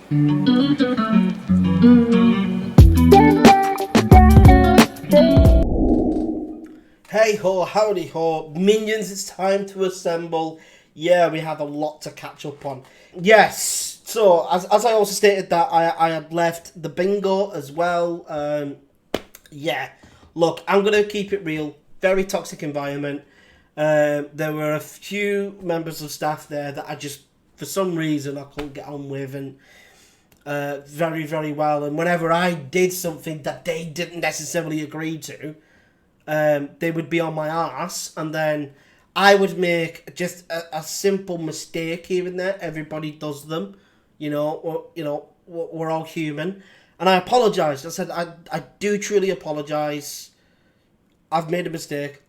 Hey ho, howdy ho, minions, it's time to assemble. Yeah, we have a lot to catch up on. Yes, so as I also stated that I had left the bingo as well. Yeah, look, I'm going to keep it real. Very toxic environment. There were a few members of staff there that I just, for some reason, I couldn't get on with, and very, very well. And whenever I did something that they didn't necessarily agree to, they would be on my ass, and then I would make just a simple mistake here and there. Everybody does them, we're all human, and I apologized. I said I do truly apologize. I've made a mistake.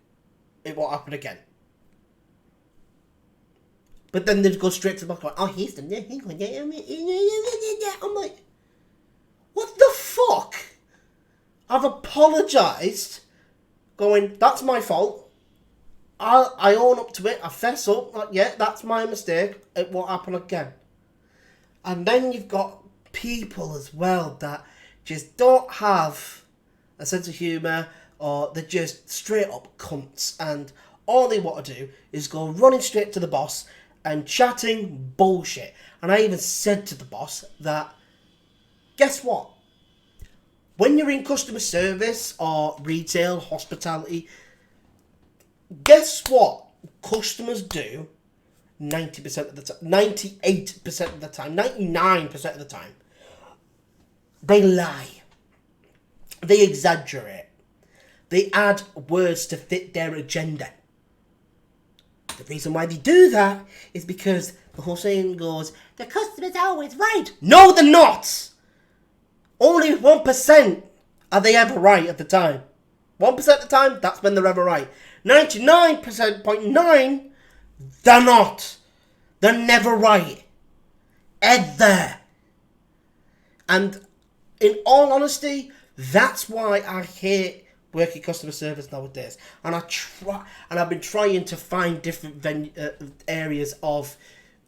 It won't happen again. But then they'd go straight to the back like, oh, he's done it. I'm like, what the fuck? I've apologized. Going, that's my fault. I own up to it. I fess up. Like, yeah, that's my mistake. It won't happen again. And then you've got people as well that just don't have a sense of humour, or they're just straight up cunts, and all they want to do is go running straight to the boss and chatting bullshit. And I even said to the boss that, guess what? When you're in customer service or retail, hospitality, guess what customers do 90% of the time, 98% of the time, 99% of the time? They lie. They exaggerate. They add words to fit their agenda. The reason why they do that is because the whole saying goes, the customer's always right. No, they're not. Only 1% are they ever right at the time. 1% of the time, that's when they're ever right. 99.9%, they're not. They're never right. Ever. And in all honesty, that's why I hate working customer service nowadays. And I've been trying to find different areas of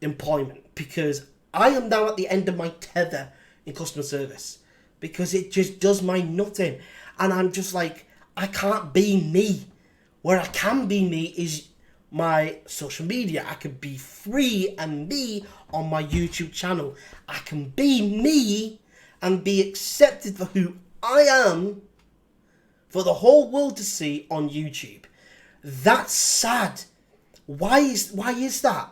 employment, because I am now at the end of my tether in customer service, because it just does my nut in. And I'm just like, I can't be me. Where I can be me is my social media. I can be free and me on my YouTube channel. I can be me and be accepted for who I am for the whole world to see on YouTube. That's sad. Why is that?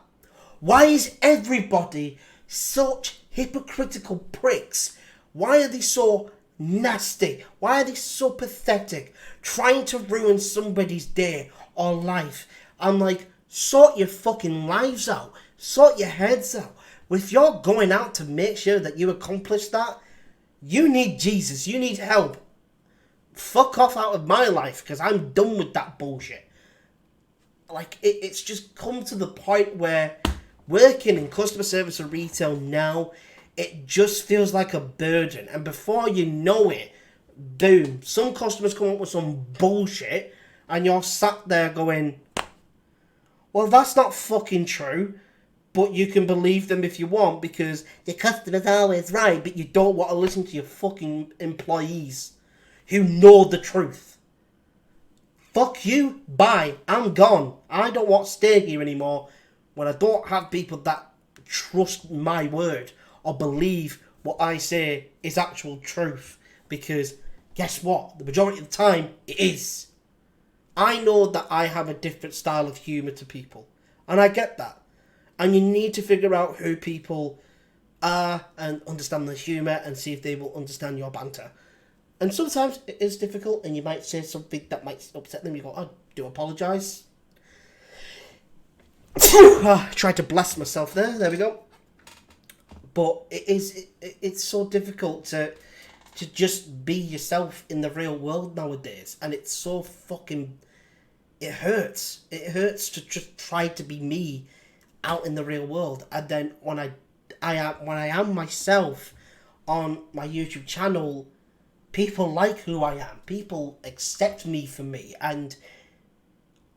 Why is everybody such hypocritical pricks? Why are they so nasty? Why are they so pathetic? Trying to ruin somebody's day or life. I'm like, sort your fucking lives out. Sort your heads out. If you're going out to make sure that you accomplish that, you need Jesus. You need help. Fuck off out of my life, because I'm done with that bullshit. Like, it's just come to the point where working in customer service or retail now, it just feels like a burden. And before you know it, boom, some customers come up with some bullshit, and you're sat there going, well, that's not fucking true. But you can believe them if you want, because the customer's always right, but you don't want to listen to your fucking employees who know the truth. Fuck you, bye, I'm gone. I don't want to stay here anymore when I don't have people that trust my word or believe what I say is actual truth. Because guess what? The majority of the time, it is. I know that I have a different style of humour to people, and I get that. And you need to figure out who people are and understand the humour and see if they will understand your banter. And sometimes it is difficult, and you might say something that might upset them. You go, I do apologise. Tried to bless myself there. There we go. But it's so difficult to just be yourself in the real world nowadays. And it's so fucking... It hurts. It hurts to just try to be me out in the real world. And then when I am myself on my YouTube channel, people like who I am. People accept me for me. And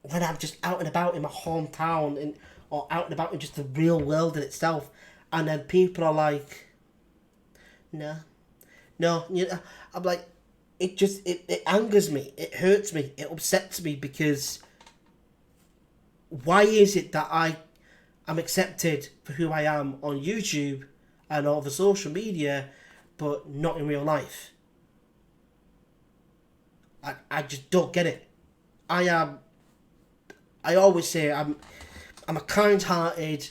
when I'm just out and about in my hometown, or out and about in just the real world in itself, and then people are like, no, no. You know, I'm like, it angers me, it hurts me, it upsets me, because why is it that I am accepted for who I am on YouTube and all the social media, but not in real life? I just don't get it. I always say I'm a kind-hearted,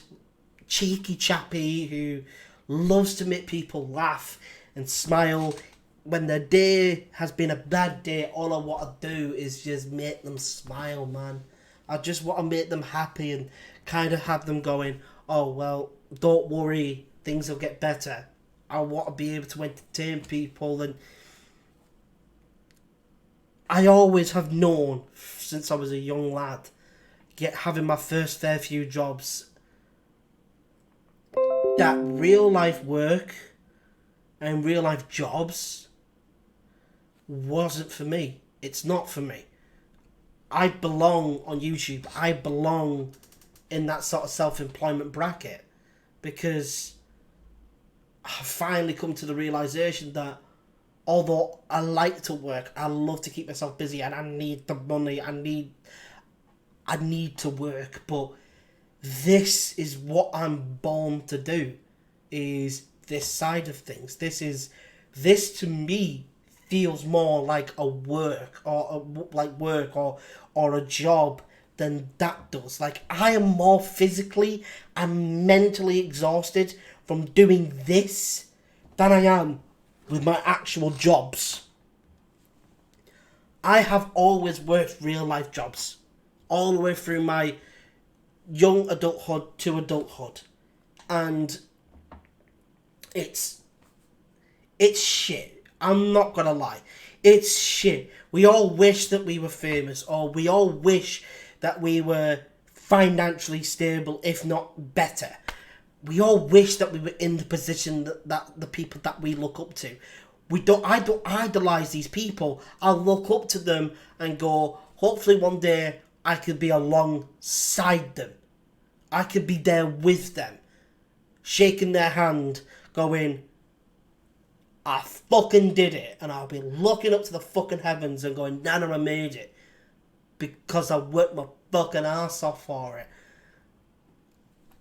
cheeky chappy who loves to make people laugh and smile. When their day has been a bad day, all I want to do is just make them smile, man. I just want to make them happy and kind of have them going, oh, well, don't worry, things will get better. I want to be able to entertain people, and I always have known, since I was a young lad, having my first fair few jobs, that real life work and real life jobs wasn't for me. It's not for me. I belong on YouTube. I belong in that sort of self-employment bracket, because I've finally come to the realisation that although I like to work, I love to keep myself busy, and I need the money, I need to work, but this is what I'm born to do, is this side of things. This to me feels more like a work, or a job than that does. Like, I am more physically and mentally exhausted from doing this than I am with my actual jobs. I have always worked real life jobs all the way through my young adulthood to adulthood, and it's shit. I'm not gonna lie, it's shit. We all wish that we were famous, or we all wish that we were financially stable, if not better. We all wish that we were in the position that the people that we look up to. I don't idolise these people. I look up to them and go, hopefully one day I could be alongside them. I could be there with them, shaking their hand, going, I fucking did it. And I'll be looking up to the fucking heavens and going, Nana, I made it. Because I worked my fucking ass off for it.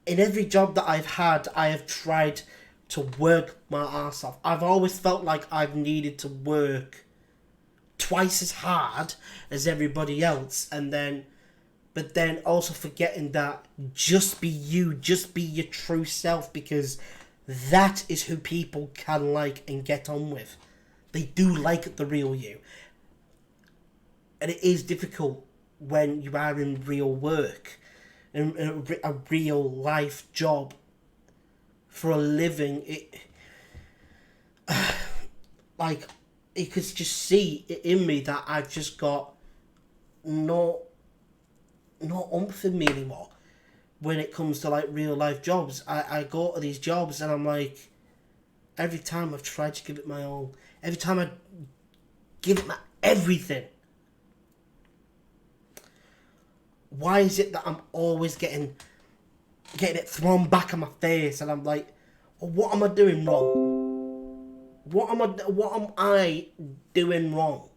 In every job that I've had, I have tried to work my ass off. I've always felt like I've needed to work twice as hard as everybody else, but then also forgetting that just be you, just be your true self, because that is who people can like and get on with. They do like the real you. And it is difficult when you are in real work, in a real life job, for a living. Like, you could just see it in me that I've just got no oomph in me anymore when it comes to like real life jobs. I go to these jobs and I'm like, every time I've tried to give it my all, every time I give it my everything, why is it that I'm always getting it thrown back in my face? And I'm like, well, what am I doing wrong? What am I doing wrong?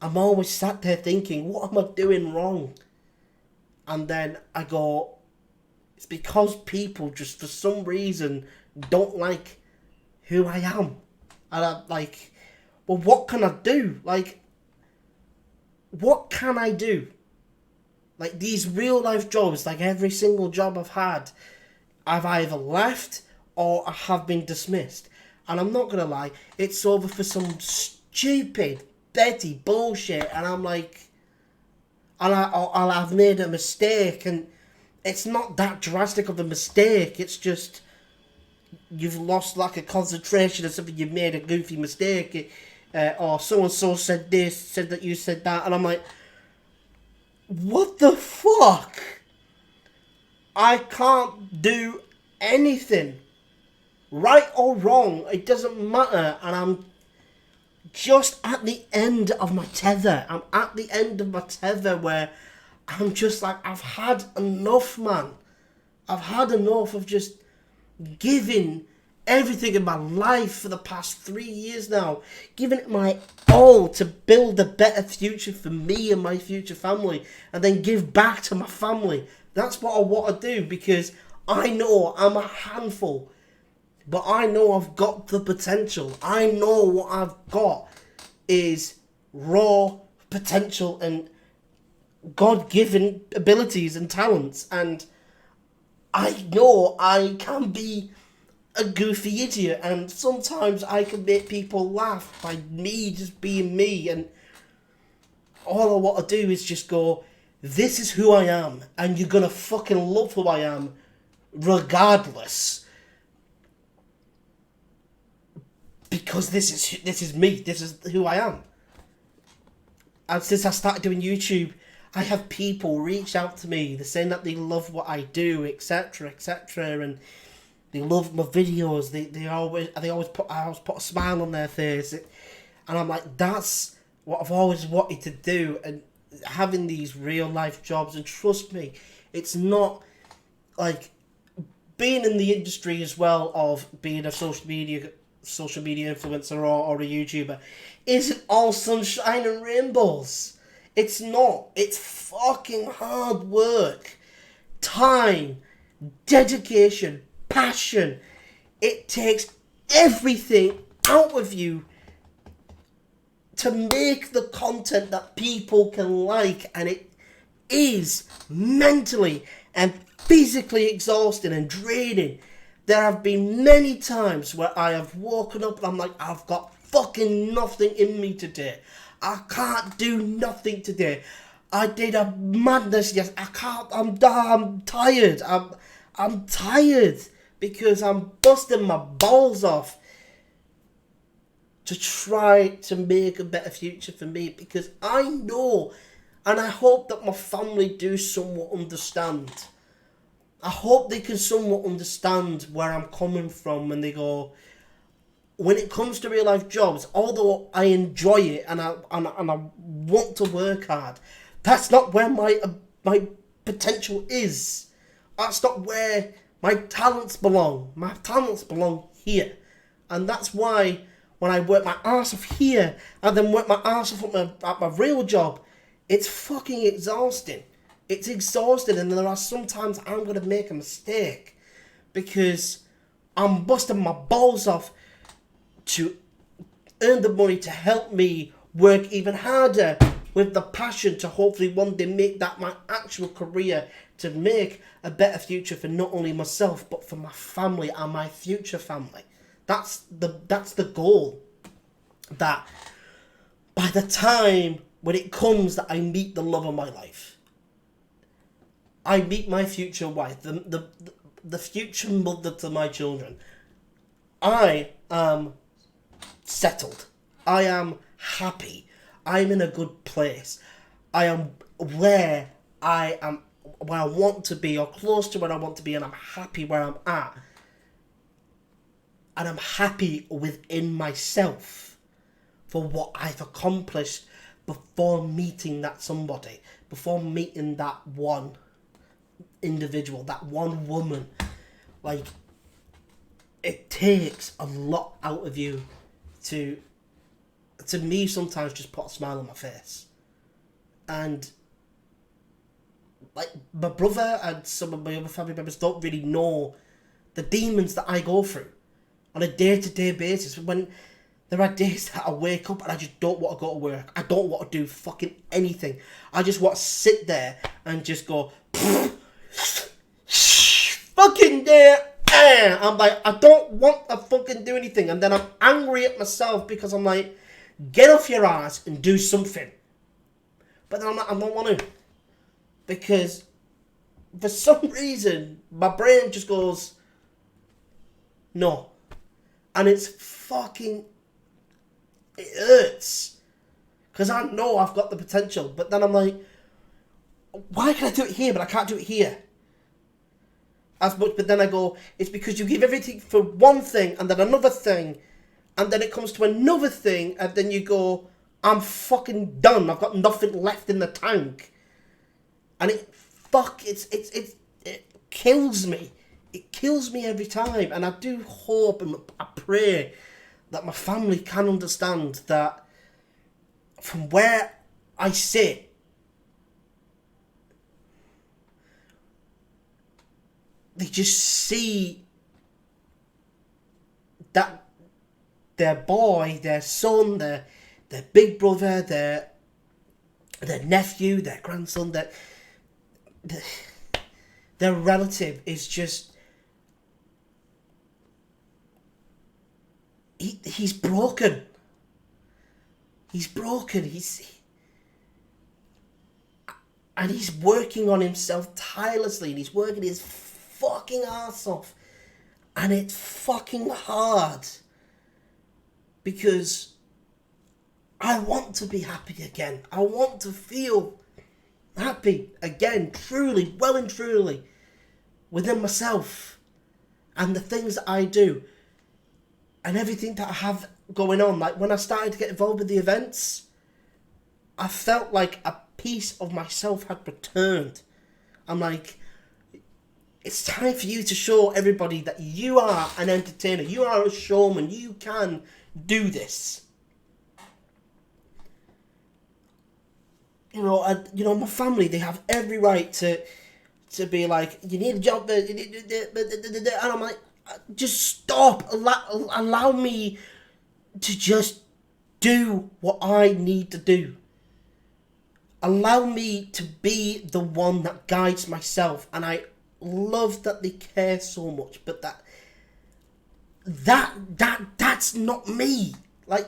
I'm always sat there thinking, what am I doing wrong? And then I go, it's because people just for some reason don't like who I am. And I'm like, well, what can I do? Like, what can I do? Like, these real life jobs, like every single job I've had, I've either left or I have been dismissed. And I'm not gonna lie, it's over for some stupid, petty bullshit. And I'm like, I've made a mistake, and it's not that drastic of a mistake. It's just you've lost like a concentration or something. You've made a goofy mistake, or so and so said this, said that you said that, and I'm like, what the fuck? I can't do anything, right or wrong. It doesn't matter, and I'm just at the end of my tether. I'm at the end of my tether where I'm just like, I've had enough, man. I've had enough of just giving everything in my life for the past 3 years now, giving it my all to build a better future for me and my future family, and then give back to my family. That's what I want to do, because I know I'm a handful, but I know I've got the potential. I know what I've got is raw potential and God-given abilities and talents, and I know I can be a goofy idiot, and sometimes I can make people laugh by me just being me, and all I want to do is just go, this is who I am, and you're gonna fucking love who I am regardless, because this is me, this is who I am. And since I started doing YouTube, I have people reach out to me, they're saying that they love what I do, etc, etc, and they love my videos. They always put a smile on their face, and I'm like, that's what I've always wanted to do. And having these real life jobs, and trust me, it's not like being in the industry as well of being a social media influencer or a YouTuber isn't all sunshine and rainbows. It's not. It's fucking hard work, time, dedication, passion. It takes everything out of you to make the content that people can like, and it is mentally and physically exhausting and draining. There have been many times where I have woken up and I'm like, I've got fucking nothing in me today. I can't do nothing today. I did a madness, yes. I can't. I'm tired. I'm tired because I'm busting my balls off to try to make a better future for me, because I know, and I hope that my family do somewhat understand. I hope they can somewhat understand where I'm coming from when they go, when it comes to real life jobs, although I enjoy it and I want to work hard, that's not where my potential is. That's not where my talents belong. My talents belong here. And that's why when I work my arse off here and then work my arse off at my real job, it's fucking exhausting. It's exhausting, and there are sometimes I'm going to make a mistake because I'm busting my balls off to earn the money to help me work even harder with the passion to hopefully one day make that my actual career, to make a better future for not only myself but for my family and my future family. That's the goal. That by the time when it comes that I meet the love of my life, I meet my future wife, the future mother to my children, I am settled. I am happy. I'm in a good place. I am where I want to be, or close to where I want to be, and I'm happy where I'm at. And I'm happy within myself for what I've accomplished before meeting that somebody, before meeting that one individual, that one woman. Like, it takes a lot out of you to me sometimes just put a smile on my face. And like, my brother and some of my other family members don't really know the demons that I go through on a day-to-day basis. When there are days that I wake up and I just don't want to go to work. I don't want to do fucking anything. I just want to sit there and just go fucking there. I'm like, I don't want to fucking do anything. And then I'm angry at myself because I'm like, get off your ass and do something. But then I don't want to. Because for some reason, my brain just goes, no. And it's fucking, it hurts. Because I know I've got the potential. But then I'm like, why can I do it here, but I can't do it here? As much, but then I go, it's because you give everything for one thing and then another thing, and then it comes to another thing, and then you go, I'm fucking done. I've got nothing left in the tank. And it kills me. it kills me every time. And I do hope and I pray that my family can understand that from where I sit, they just see that their boy, their son, their big brother, their nephew, their grandson, their relative is just... He's broken. He's broken. And he's working on himself tirelessly, and he's working his fucking ass off. And it's fucking hard. Because I want to be happy again. I want to feel happy again, truly, well and truly, within myself. And the things that I do. And everything that I have going on. Like when I started to get involved with the events, I felt like a piece of myself had returned. I'm like, it's time for you to show everybody that you are an entertainer. You are a showman. You can do this. My family, they have every right to be like, you need a job, and I'm like, just stop. Allow me to just do what I need to do. Allow me to be the one that guides myself. And I love that they care so much, but that's not me. Like,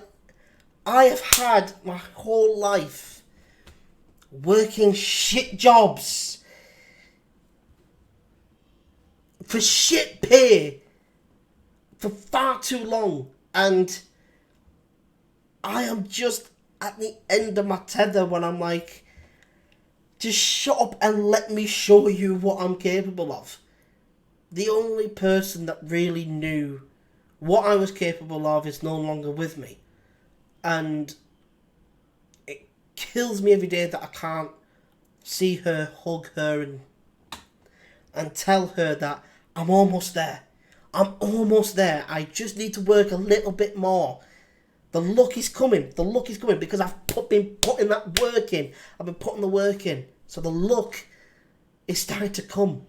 I have had my whole life working shit jobs for shit pay for far too long, and I am just at the end of my tether when I'm like, just shut up and let me show you what I'm capable of. The only person that really knew what I was capable of is no longer with me, and it kills me every day that I can't see her, hug her, and tell her that I'm almost there. I'm almost there. I just need to work a little bit more. The luck is coming. The luck is coming because I've been putting that work in. I've been putting the work in. So the luck is starting to come.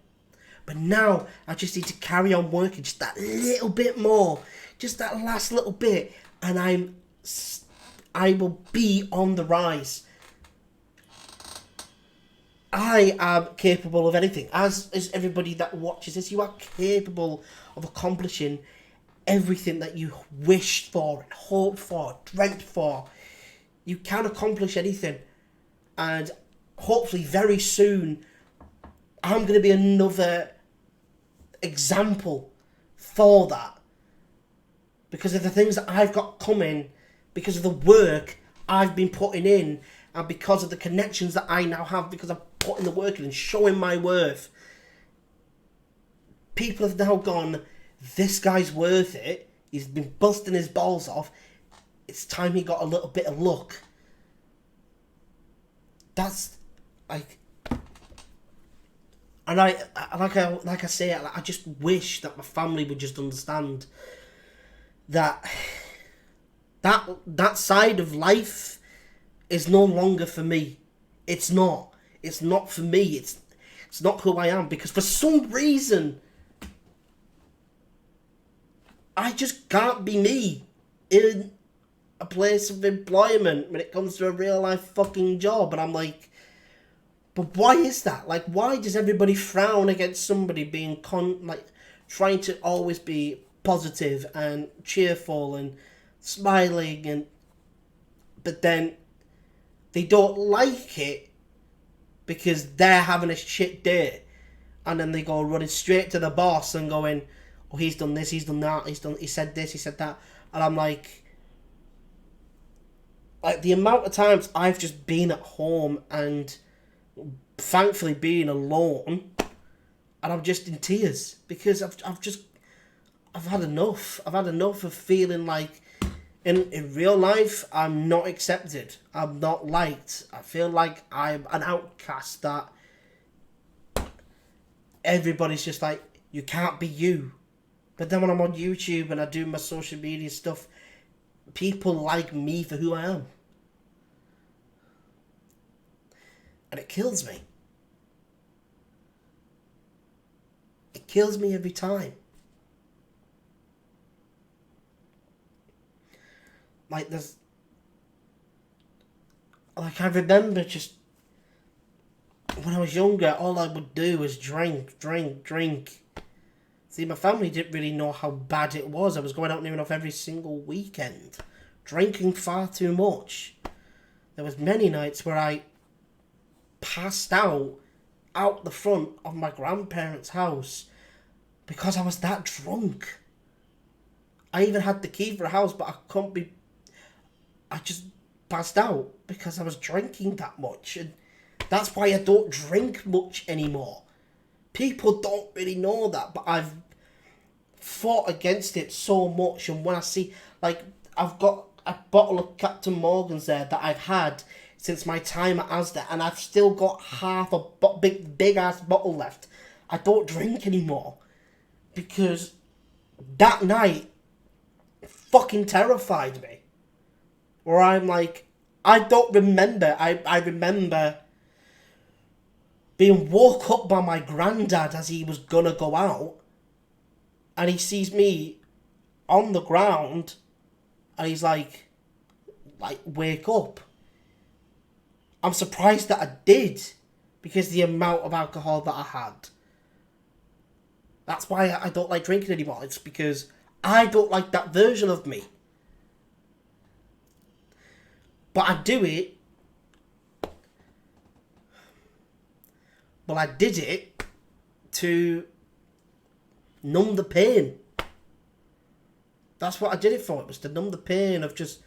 But now I just need to carry on working just that little bit more. Just that last little bit. And I will be on the rise. I am capable of anything. As is everybody that watches this, you are capable of accomplishing everything that you wished for, and hoped for, dreamt for. You can accomplish anything. And hopefully very soon, I'm going to be another example for that. Because of the things that I've got coming, because of the work I've been putting in, and because of the connections that I now have, because I'm putting the work in and showing my worth. People have now gone, this guy's worth it. He's been busting his balls off. It's time he got a little bit of luck. That's like, and like I say, I just wish that my family would just understand that side of life is no longer for me. It's not. It's not for me. It's not who I am, because for some reason I just can't be me in a place of employment when it comes to a real life fucking job. And I'm like, but why is that? Like, why does everybody frown against somebody being trying to always be positive and cheerful and smiling, but then they don't like it because they're having a shit day, and then they go running straight to the boss and going, oh, he's done this, he's done that, he said this, he said that. And I'm like the amount of times I've just been at home and thankfully being alone, and I'm just in tears because I've had enough. I've had enough of feeling like in real life I'm not accepted, I'm not liked. I feel like I'm an outcast, that everybody's just like, You can't be you. But then when I'm on YouTube and I do my social media stuff, people like me for who I am. And it kills me. It kills me every time. Like I remember just when I was younger, all I would do was drink. See, my family didn't really know how bad it was. I was going out near enough every single weekend, drinking far too much. There was many nights where I passed out the front of my grandparents' house because I was that drunk. I even had the key for the house, but I just passed out because I was drinking that much. And that's why I don't drink much anymore. People don't really know that, but I've fought against it so much. And when I see, like, I've got a bottle of Captain Morgan's there that I've had since my time at Asda, and I've still got half a big ass bottle left. I don't drink anymore because that night fucking terrified me. Where I'm like, I don't remember. I remember being woke up by my granddad as he was gonna go out, and he sees me on the ground, and he's like, wake up. I'm surprised that I did, because the amount of alcohol that I had. That's why I don't like drinking anymore. It's because I don't like that version of me. But I do it. Well, I did it to numb the pain. That's what I did it for. It was to numb the pain of just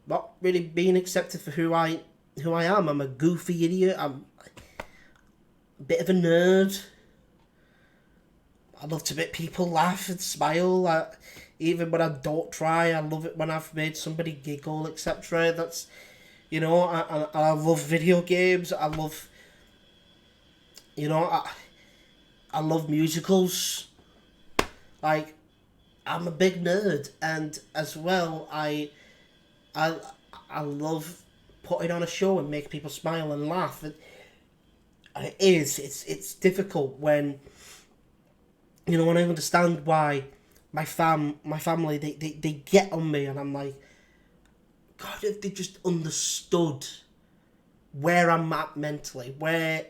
not really being accepted for who I am. I'm a goofy idiot. I'm a bit of a nerd. I love to make people laugh and smile. Even when I don't try, I love it when I've made somebody giggle, etc. That's, you know, I love video games. I love, you know, I love musicals. Like, I'm a big nerd, and as well, I love putting on a show and make people smile and laugh. And it's difficult when, you know, when I understand why my family, they get on me, and I'm like, God, if they just understood where I'm at mentally, where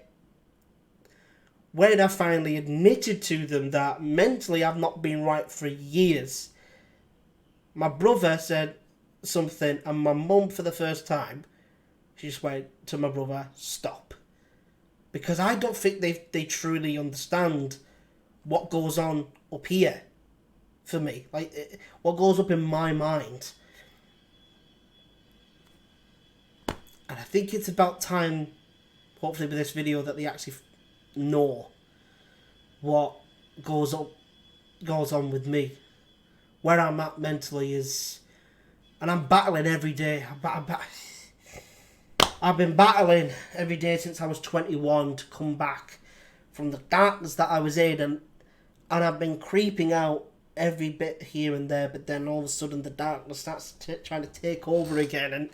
I finally admitted to them that mentally I've not been right for years. My brother said something, and my mum, for the first time, she just went to my brother, stop. Because I don't think they truly understand what goes on up here for me. Like, what goes up in my mind. And I think it's about time, hopefully with this video, that they actually know what goes on with me. Where I'm at mentally is... And I'm battling every day. I've been battling every day since I was 21 to come back from the darkness that I was in, and I've been creeping out every bit here and there, but then all of a sudden the darkness starts trying to take over again,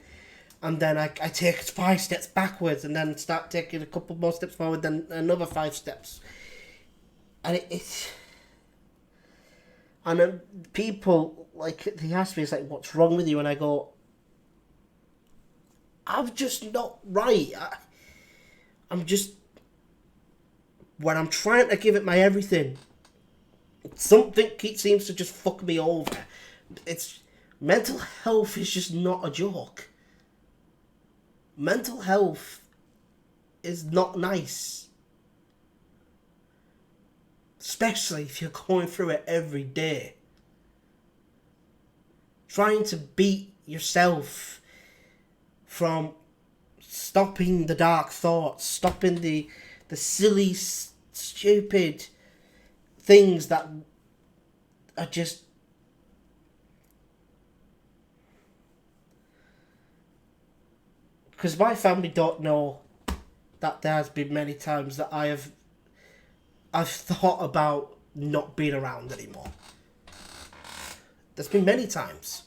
and then I take 5 steps backwards, and then start taking a couple more steps forward, then another 5 steps. And it's... And people, like, they ask me, it's like, what's wrong with you? And I go, I'm just not right. I'm just... When I'm trying to give it my everything, something seems to just fuck me over. It's... Mental health is just not a joke. Mental health is not nice. Especially if you're going through it every day. Trying to beat yourself from stopping the dark thoughts, stopping the silly, stupid things that are just... Because my family don't know that there has been many times that I've thought about not being around anymore. There's been many times.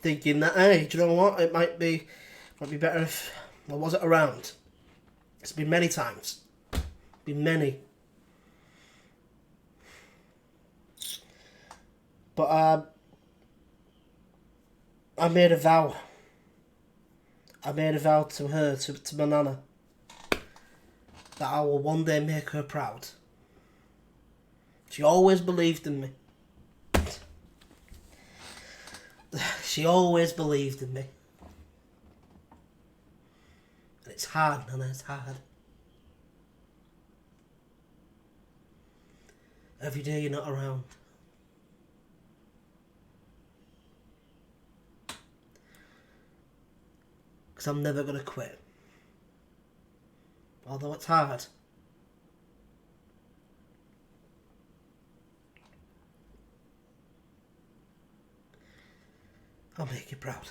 Thinking that, hey, do you know what? It might be better if I wasn't around. It's been many times. Been many. But I made a vow. I made a vow to her, to my nana, that I will one day make her proud. She always believed in me. She always believed in me. And it's hard, Nana, it's hard. Every day you're not around. Because I'm never going to quit. Although it's hard. I'll make you proud.